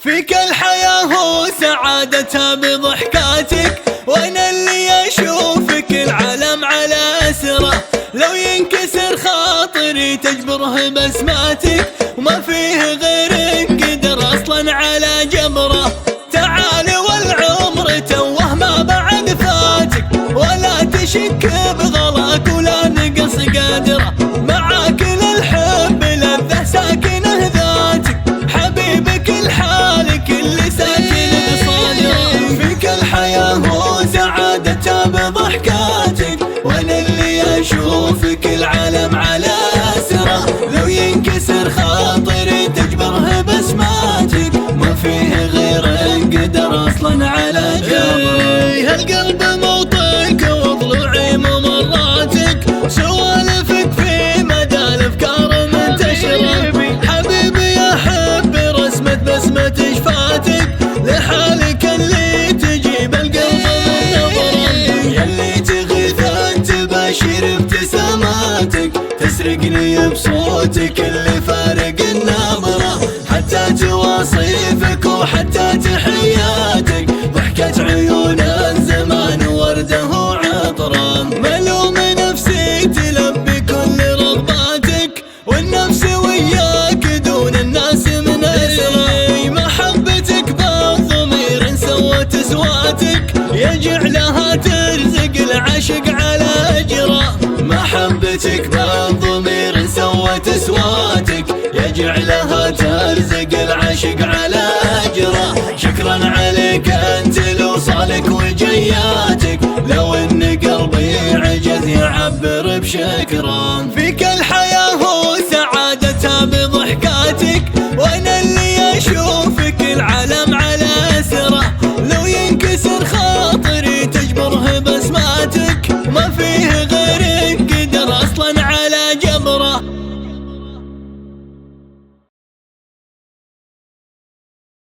فيك الحياة وسعادتها بضحكاتك، وانا اللي اشوفك العالم على اسره. لو ينكسر خاطري تجبره بسماتك، وما فيه غيرك قدر اصلا على جبره. تعالي والعمر توه ما بعد فاتك، ولا تشك بغلاك ولا نقص قدره. معاك للحب لذة ساكنه ذاتك، حبيبك الحالك اللي ساكن بصدره. فيك الحياة وسعادتها بضحكاتك، وانا اللي اشوفك العالم على اسره. لو ينكسر خاطري تجبره بسماتك، ما فيه غيرك قدر اصلا على جبره. هالقلب موطنك وضلوعي ممراتك، سوالفك في مدى الافكار منتشره. حبيبي احب رسمة بسمة شفاتك، لحالك اللي تجيب القلب من نظره. يلي تغيث انت باشر ابتساماتك، تسرقني بصوتك اللي فارق النبره. حتى تواصيفك وحتى تحياتك، ضحكة عيون الزمان ورده وعطره. ملوم نفسي تلبي كل رغباتك، والنفس وياك دون الناس من اسره. محبتك بالضمير سوت سواتك، يجعلها ترزق العشق على اجره. محبتك بالضمير سوت سواتك، يجعلها ترزق العشق على اجره. شكرا عليك انت لوصالك وجياتك، لو ان قلبي عجز يعبر بشكرا. فيك الحياة وسعادتها بضحكاتك، وانا اللي اشوفك العالم على اسره. لو ينكسر خاطري تجبره بسماتك، ما فيه